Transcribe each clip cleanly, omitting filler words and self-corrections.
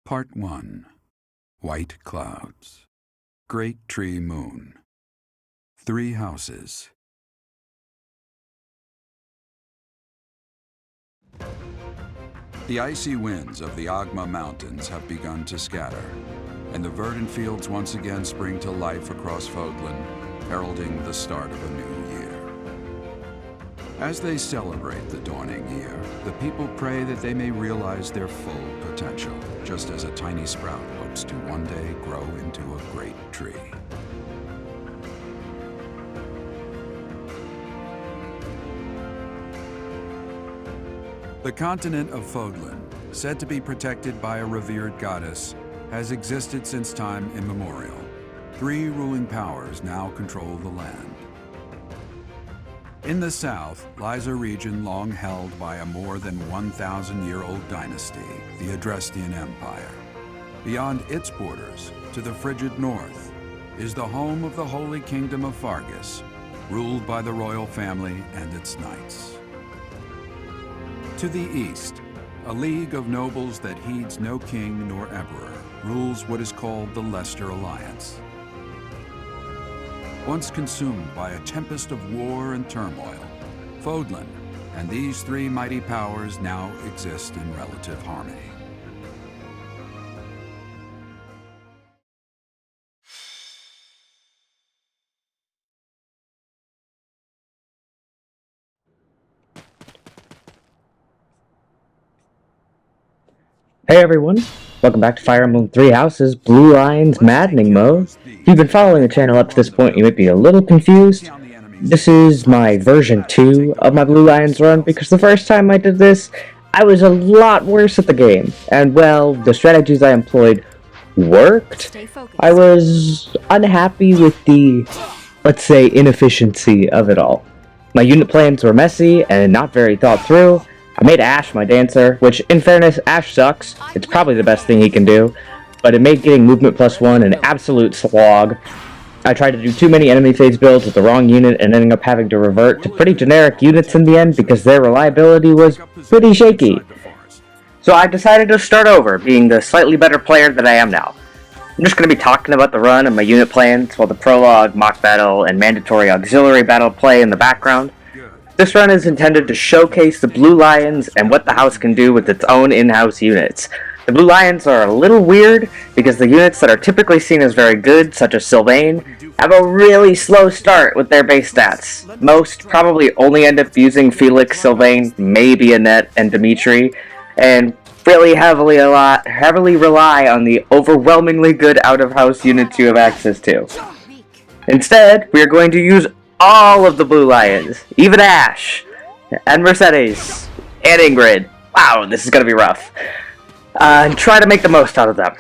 Part 1. White Clouds. Great Tree Moon. 3 houses. The icy winds of the Agma Mountains have begun to scatter, and the verdant fields once again spring to life across Fodlan, heralding the start of a new year. As they celebrate the dawning year, the people pray that they may realize their full potential, just as a tiny sprout hopes to one day grow into a great tree. The continent of Fodlan, said to be protected by a revered goddess, has existed since time immemorial. 3 ruling powers now control the land. In the south lies a region long held by a more than 1,000-year-old dynasty, the Adrestian Empire. Beyond its borders, to the frigid north, is the home of the Holy Kingdom of Fargus, ruled by the royal family and its knights. To the east, a league of nobles that heeds no king nor emperor rules what is called the Leicester Alliance. Once consumed by a tempest of war and turmoil, Fodlan and these 3 mighty powers now exist in relative harmony. Hey everyone, welcome back to Fire Emblem 3 Houses, Blue Lions Maddening Mode. If you've been following the channel up to this point, you might be a little confused. This is my version 2 of my Blue Lions run, because the first time I did this, I was a lot worse at the game. And well, the strategies I employed worked. I was unhappy with the, let's say, inefficiency of it all. My unit plans were messy and not very thought through. I made Ash my dancer, which, in fairness, Ash sucks. It's probably the best thing he can do, but it made getting movement +1 an absolute slog. I tried to do too many enemy phase builds with the wrong unit and ending up having to revert to pretty generic units in the end because their reliability was pretty shaky. So I decided to start over, being the slightly better player that I am now. I'm just going to be talking about the run and my unit plans while the prologue, mock battle, and mandatory auxiliary battle play in the background. This run is intended to showcase the Blue Lions and what the house can do with its own in-house units. The Blue Lions are a little weird because the units that are typically seen as very good, such as Sylvain, have a really slow start with their base stats. Most probably only end up using Felix, Sylvain, maybe Annette, and Dimitri, and really heavily rely on the overwhelmingly good out-of-house units you have access to. Instead, we are going to use all of the Blue Lions, even Ash, and Mercedes, and Ingrid. Wow, this is going to be rough. And try to make the most out of them.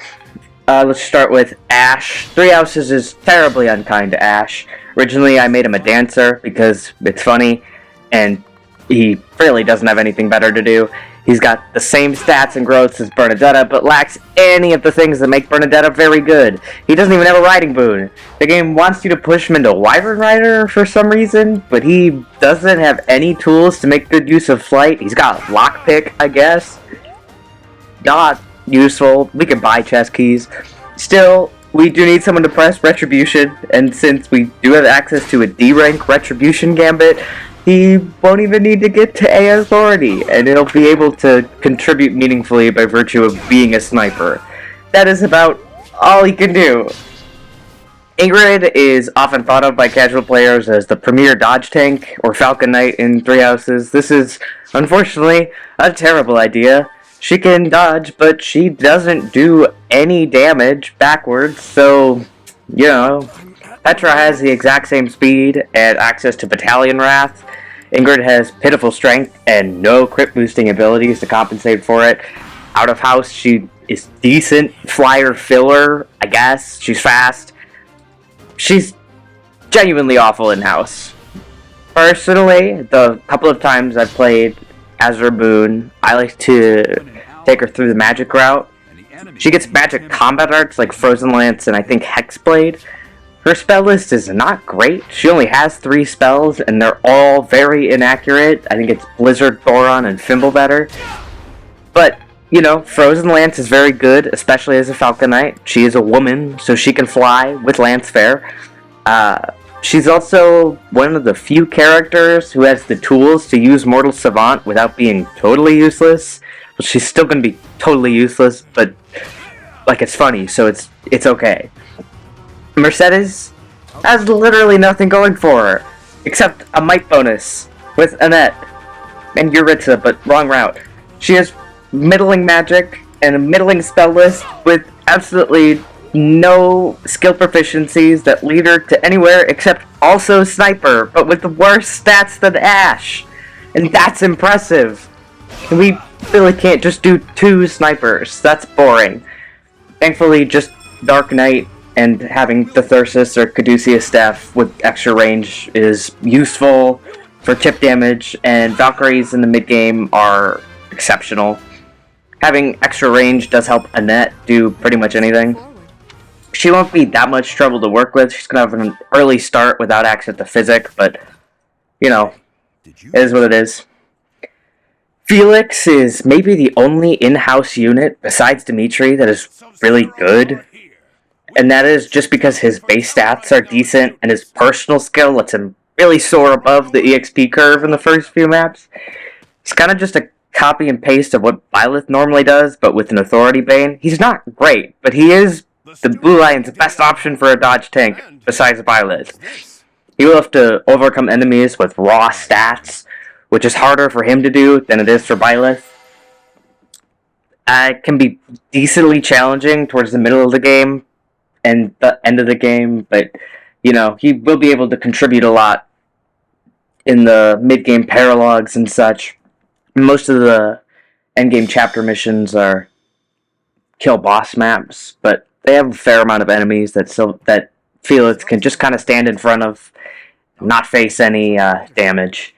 Let's start with Ash. 3 Houses is terribly unkind to Ash. Originally, I made him a dancer because it's funny, and he really doesn't have anything better to do. He's got the same stats and growths as Bernadetta, but lacks any of the things that make Bernadetta very good. He doesn't even have a riding boon. The game wants you to push him into Wyvern Rider for some reason, but he doesn't have any tools to make good use of flight. He's got lockpick, I guess. Not useful. We can buy chest keys. Still, we do need someone to press Retribution, and since we do have access to a D-rank Retribution Gambit, he won't even need to get to A Authority, and he'll be able to contribute meaningfully by virtue of being a sniper. That is about all he can do. Ingrid is often thought of by casual players as the premier dodge tank, or Falcon Knight in 3 Houses. This is, unfortunately, a terrible idea. She can dodge, but she doesn't do any damage backwards, so, you know, Petra has the exact same speed and access to Battalion Wrath. Ingrid has pitiful strength and no crit boosting abilities to compensate for it. Out of house, she is decent flyer filler, I guess. She's fast. She's genuinely awful in house. Personally, the couple of times I've played Azure Moon, I like to take her through the magic route. She gets magic combat arts like Frozen Lance and I think Hexblade. Her spell list is not great. She only has 3 spells, and they're all very inaccurate. I think it's Blizzard, Thoron, and Fimbulvetter. But You know, Frozen Lance is very good, especially as a Falcon Knight. She is a woman, so she can fly with Lance Fair. She's also one of the few characters who has the tools to use Mortal Savant without being totally useless. Well, she's still gonna be totally useless, but like it's funny, so it's okay. Mercedes has literally nothing going for her except a might bonus with Annette and Yuritsa, but wrong route. She has middling magic and a middling spell list with absolutely no skill proficiencies that lead her to anywhere except also Sniper, but with the worse stats than Ash. And that's impressive. We really can't just do 2 Snipers. That's boring. Thankfully, just Dark Knight and having the Thyrsus or Caduceus staff with extra range is useful for chip damage, and Valkyries in the mid-game are exceptional. Having extra range does help Annette do pretty much anything. She won't be that much trouble to work with. She's going to have an early start without access to Physic, but, you know, it is what it is. Felix is maybe the only in-house unit, besides Dimitri, that is really good. And that is just because his base stats are decent, and his personal skill lets him really soar above the EXP curve in the first few maps. It's kind of just a copy and paste of what Byleth normally does, but with an Authority Bane. He's not great, but he is the Blue Lion's best option for a dodge tank, besides Byleth. He will have to overcome enemies with raw stats, which is harder for him to do than it is for Byleth. It can be decently challenging towards the middle of the game and the end of the game, but, you know, he will be able to contribute a lot in the mid-game paralogs and such. Most of the endgame chapter missions are kill boss maps, but they have a fair amount of enemies that Felix can just kind of stand in front of, not face any damage.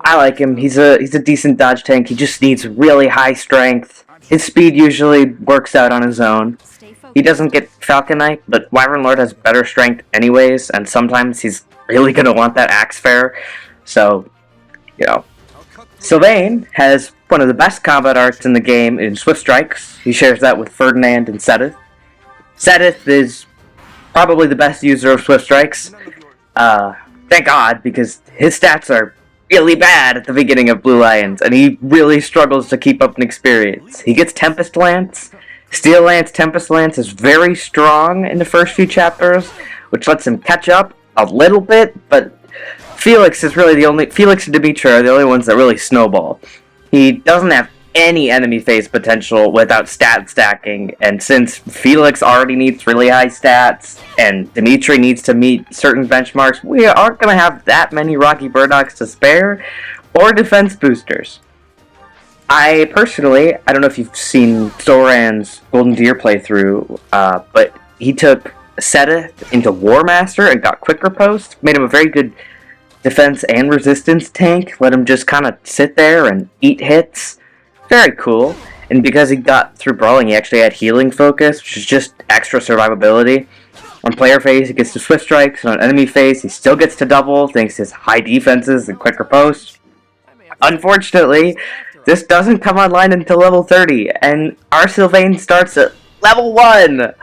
I like him. He's a decent dodge tank. He just needs really high strength. His speed usually works out on his own. He doesn't get Falcon Knight, but Wyvern Lord has better strength anyways, and sometimes he's really going to want that Axe Fair. So, you know. Sylvain has one of the best combat arts in the game in Swift Strikes. He shares that with Ferdinand and Seteth. Seteth is probably the best user of Swift Strikes. Thank God, because his stats are really bad at the beginning of Blue Lions, and he really struggles to keep up an experience. He gets Tempest Lance. Steel Lance, Tempest Lance is very strong in the first few chapters, which lets him catch up a little bit, but Felix and Dimitri are the only ones that really snowball. He doesn't have any enemy phase potential without stat stacking, and since Felix already needs really high stats, and Dimitri needs to meet certain benchmarks, we aren't going to have that many Rocky Burdocks to spare, or defense boosters. I don't know if you've seen Zoran's Golden Deer playthrough, but he took Seteth into War Master and got Quicker Post, made him a very good defense and resistance tank, let him just kind of sit there and eat hits. Very cool. And because he got through Brawling, he actually had Healing Focus, which is just extra survivability. On player phase, he gets to Swift Strikes, and on enemy phase, he still gets to double, thanks to his high defenses and Quicker Post. Unfortunately, this doesn't come online until level 30, and our Sylvain starts at level 1!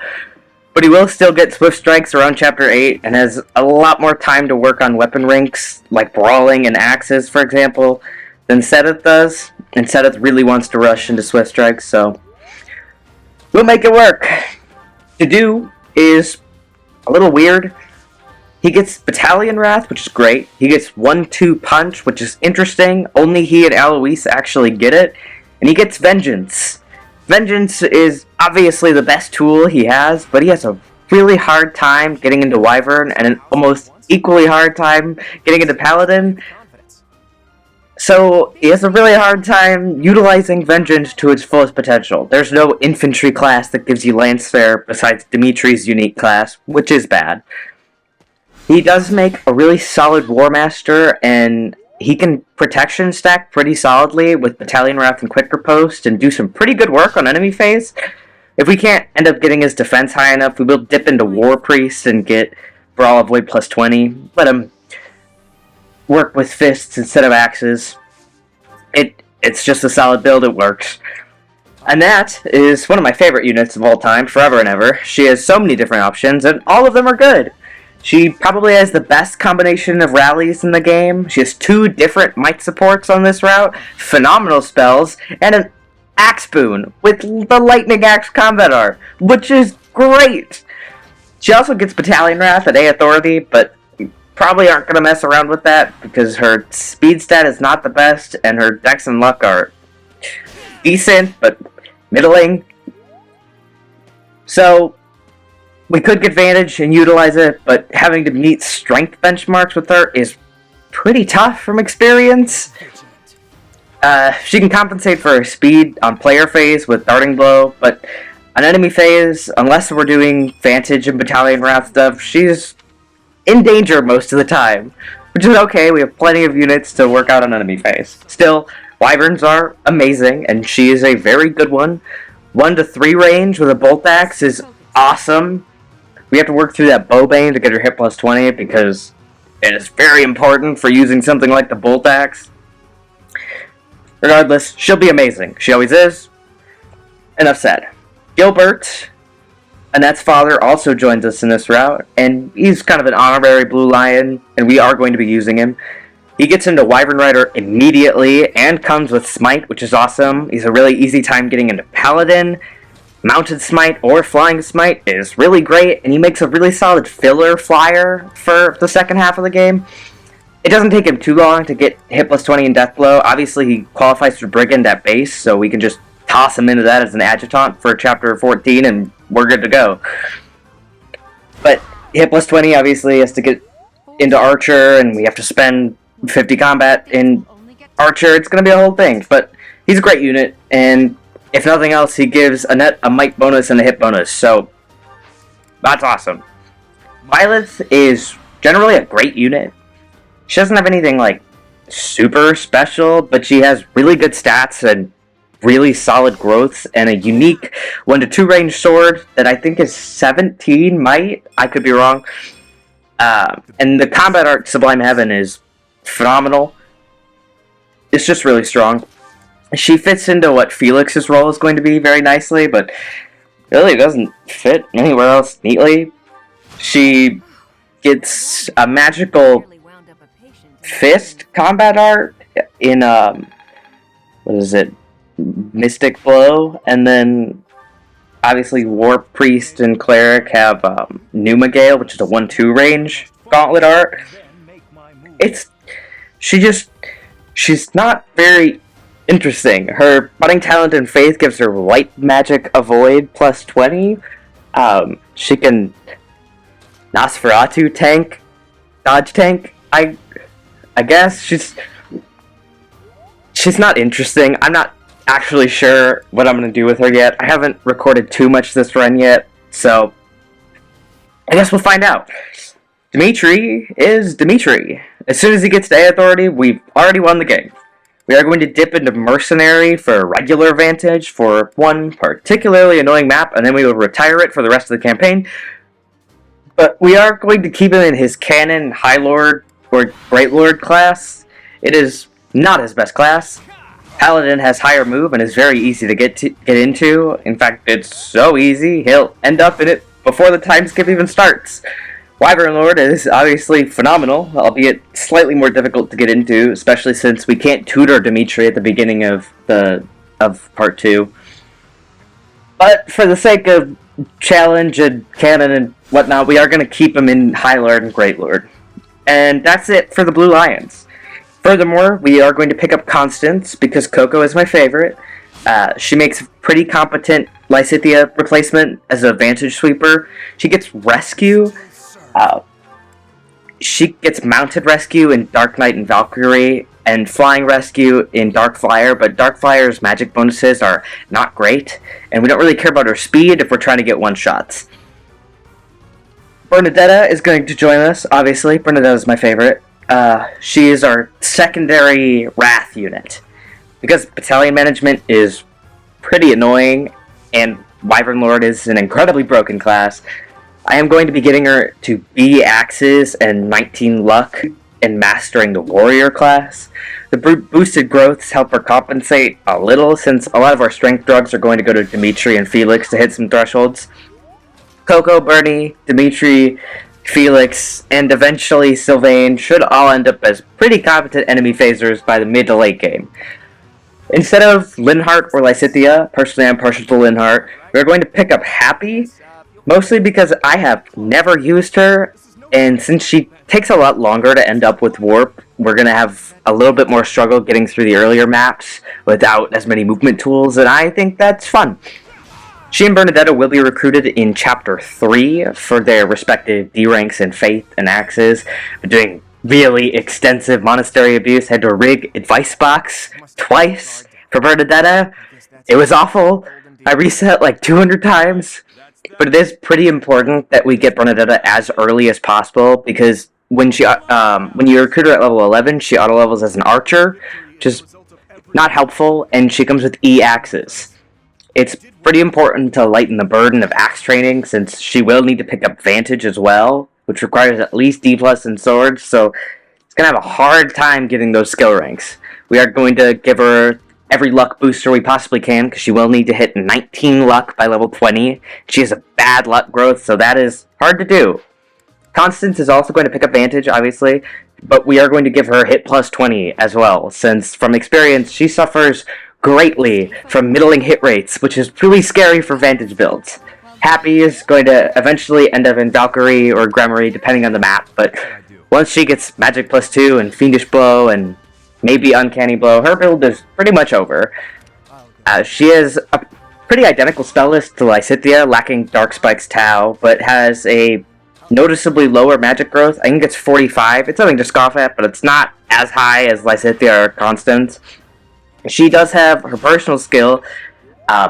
But he will still get Swift Strikes around Chapter 8, and has a lot more time to work on weapon ranks, like Brawling and Axes, for example, than Seteth does. And Seteth really wants to rush into Swift Strikes, so we'll make it work. To do is a little weird. He gets Battalion Wrath, which is great. He gets 1-2 Punch, which is interesting. Only he and Alois actually get it. And he gets Vengeance. Vengeance is obviously the best tool he has, but he has a really hard time getting into Wyvern, and an almost equally hard time getting into Paladin. So he has a really hard time utilizing Vengeance to its fullest potential. There's no infantry class that gives you Lance Fair besides Dimitri's unique class, which is bad. He does make a really solid War Master, and he can protection stack pretty solidly with Battalion Wrath and Quicker Post and do some pretty good work on enemy phase. If we can't end up getting his defense high enough, we will dip into War Priest and get Brawl Avoid plus 20. Let him work with fists instead of axes. It's just a solid build, it works. And that is one of my favorite units of all time, forever and ever. She has so many different options, and all of them are good. She probably has the best combination of rallies in the game. She has 2 different might supports on this route, phenomenal spells, and an Axe Boon with the Lightning Axe combat art, which is great! She also gets Battalion Wrath at A Authority, but you probably aren't going to mess around with that because her speed stat is not the best, and her Dex and Luck are decent, but middling. So, we could get Vantage and utilize it, but having to meet strength benchmarks with her is pretty tough from experience. She can compensate for her speed on player phase with Darting Blow, but on enemy phase, unless we're doing Vantage and Battalion Wrath stuff, she's in danger most of the time. Which is okay, we have plenty of units to work out on enemy phase. Still, Wyverns are amazing, and she is a very good one. 1 to 3 range with a Bolt Axe is awesome. We have to work through that Bowbane to get her hit plus 20, because it is very important for using something like the Bolt Axe. Regardless, she'll be amazing. She always is. Enough said. Gilbert, Annette's father, also joins us in this route, and he's kind of an honorary Blue Lion, and we are going to be using him. He gets into Wyvern Rider immediately, and comes with Smite, which is awesome. He's a really easy time getting into Paladin. Mounted Smite or Flying Smite is really great, and he makes a really solid filler flyer for the second half of the game. It doesn't take him too long to get hit plus 20 and Death Blow. Obviously, he qualifies for Brigand at base, so we can just toss him into that as an adjutant for Chapter 14, and we're good to go. But hit plus 20 obviously has to get into Archer, and we have to spend 50 combat in Archer. It's going to be a whole thing, but he's a great unit, and if nothing else, he gives Annette a might bonus and a hit bonus, so that's awesome. Violet is generally a great unit. She doesn't have anything, like, super special, but she has really good stats and really solid growth, and a unique 1 to 2 range sword that I think is 17 might. I could be wrong. And the combat art Sublime Heaven is phenomenal. It's just really strong. She fits into what Felix's role is going to be very nicely, but really doesn't fit anywhere else neatly. She gets a magical fist combat art in, what is it, Mystic Blow, and then obviously War Priest and Cleric have Pneuma Gale, which is a 1-2 range gauntlet art. She's not very interesting. Her Budding Talent and Faith gives her Light Magic Avoid plus 20. She can Nosferatu tank, dodge tank. I guess she's not interesting. I'm not actually sure what I'm going to do with her yet. I haven't recorded too much this run yet, so I guess we'll find out. Dimitri is Dimitri. As soon as he gets to A Authority, we've already won the game. We are going to dip into Mercenary for regular advantage for one particularly annoying map, and then we will retire it for the rest of the campaign. But we are going to keep him in his Canon High Lord or Great Lord class. It is not his best class. Paladin has higher move and is very easy to get into. In fact, it's so easy, he'll end up in it before the time skip even starts. Wyvern Lord is obviously phenomenal, albeit slightly more difficult to get into, especially since we can't tutor Dimitri at the beginning of part 2. But for the sake of challenge and canon and whatnot, we are going to keep him in High Lord and Great Lord. And that's it for the Blue Lions. Furthermore, we are going to pick up Constance, because Coco is my favorite. She makes a pretty competent Lysithea replacement as a Vantage Sweeper. She gets Rescue. She gets Mounted Rescue in Dark Knight and Valkyrie, and Flying Rescue in Dark Flyer, but Dark Flyer's magic bonuses are not great, and we don't really care about her speed if we're trying to get one-shots. Bernadetta is going to join us, obviously. Bernadetta is my favorite. She is our secondary Wrath unit. Because Battalion Management is pretty annoying, and Wyvern Lord is an incredibly broken class, I am going to be getting her to B axes and 19 luck in mastering the warrior class. The boosted growths help her compensate a little, since a lot of our strength drugs are going to go to Dimitri and Felix to hit some thresholds. Coco, Bernie, Dimitri, Felix, and eventually Sylvain should all end up as pretty competent enemy phasers by the mid to late game. Instead of Linhardt or Lysithea, personally I'm partial to Linhardt, we're going to pick up Happy, mostly because I have never used her, and since she takes a lot longer to end up with Warp, we're going to have a little bit more struggle getting through the earlier maps without as many movement tools, and I think that's fun. She and Bernadetta will be recruited in Chapter 3 for their respective D ranks in Faith and Axes, doing really extensive monastery abuse. Had to rig advice box twice for Bernadetta. It was awful. I reset like 200 times. But it is pretty important that we get Bernadetta as early as possible, because when you recruit her at level 11, she auto levels as an archer, which is not helpful, and she comes with E axes. It's pretty important to lighten the burden of axe training, since she will need to pick up Vantage as well, which requires at least D+ in swords, so it's going to have a hard time getting those skill ranks. We are going to give her every luck booster we possibly can, because she will need to hit 19 luck by level 20. She has a bad luck growth, so that is hard to do. Constance is also going to pick up Vantage, obviously, but we are going to give her hit plus 20 as well, since from experience she suffers greatly from middling hit rates, which is really scary for Vantage builds. Happy is going to eventually end up in Valkyrie or Gremory, depending on the map, but once she gets Magic plus 2 and Fiendish Blow and maybe Uncanny Blow, her build is pretty much over. She is a pretty identical spell list to Lysithea, lacking Dark Spike's Tau, but has a noticeably lower magic growth. I think it's 45. It's something to scoff at, but it's not as high as Lysithea or Constance. She does have her personal skill,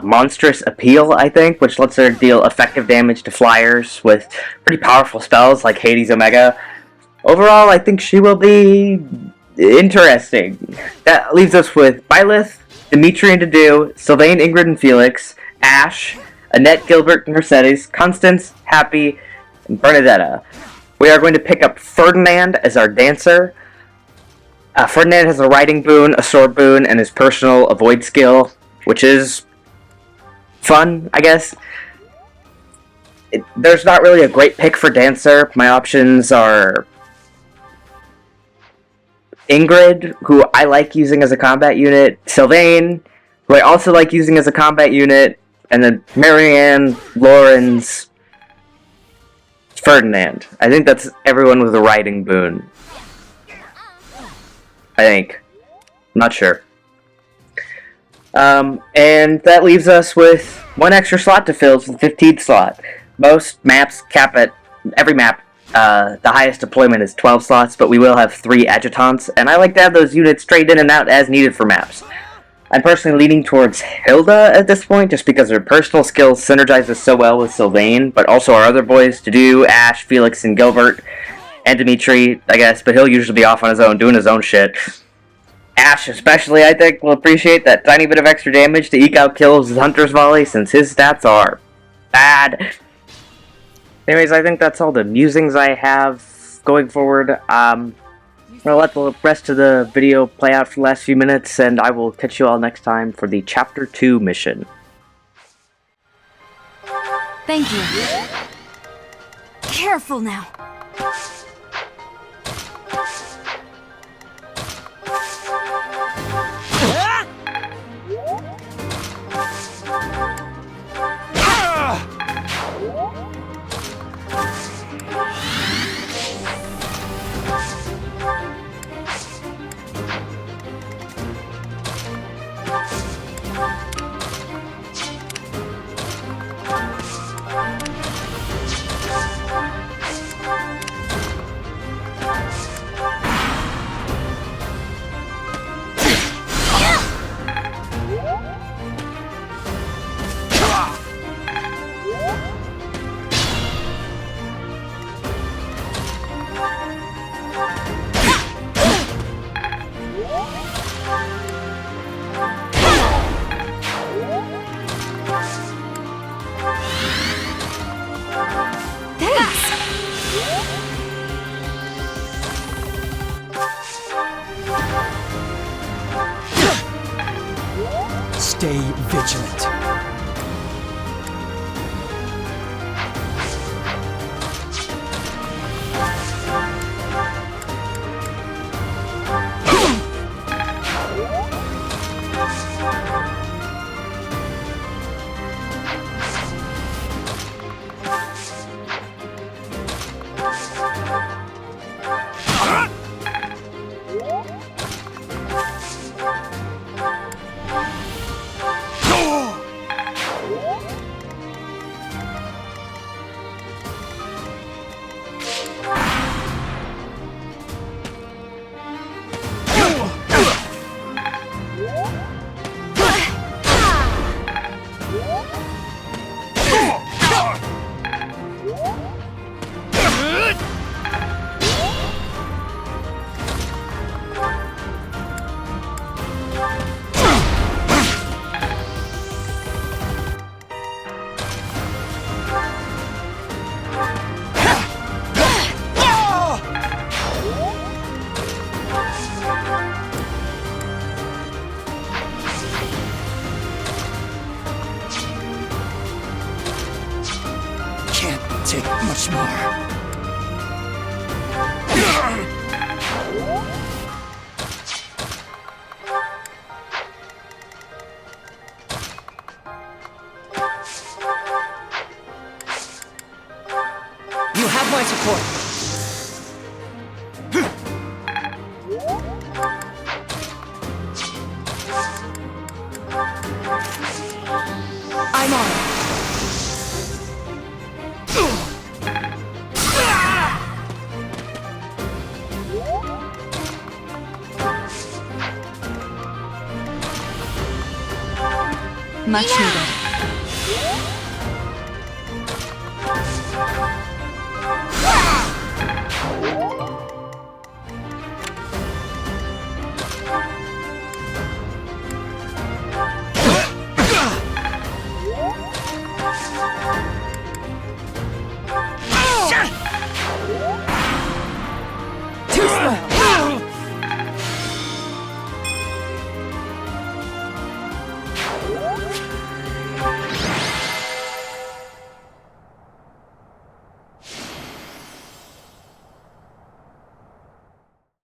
Monstrous Appeal, I think, which lets her deal effective damage to flyers with pretty powerful spells like Hades Omega. Overall, I think she will be interesting. That leaves us with Byleth, Dimitri and Dedue, Sylvain, Ingrid and Felix, Ash, Annette, Gilbert, and Mercedes, Constance, Happy, and Bernadetta. We are going to pick up Ferdinand as our dancer. Ferdinand has a riding boon, a sword boon, and his personal avoid skill, which is fun, I guess. There's not really a great pick for dancer. My options are Ingrid, who I like using as a combat unit, Sylvain, who I also like using as a combat unit, and then Marianne, Lawrence, Ferdinand. I think that's everyone with a riding boon. I think. I'm not sure. And that leaves us with one extra slot to fill, the 15th slot. Most maps cap at every map. The highest deployment is 12 slots, but we will have 3 adjutants, and I like to have those units straight in and out as needed for maps. I'm personally leaning towards Hilda at this point, just because her personal skills synergizes so well with Sylvain, but also our other boys, Dedue, Ash, Felix, and Gilbert, and Dimitri, I guess, but he'll usually be off on his own, doing his own shit. Ash, especially, I think, will appreciate that tiny bit of extra damage to eke out kills with Hunter's Volley, since his stats are bad. Anyways, I think that's all the musings I have going forward. I'm gonna let the rest of the video play out for the last few minutes, and I will catch you all next time for the Chapter 2 mission. Thank you. Careful now. Stay vigilant. Take much more. You have my support. I'm on it. Much needed.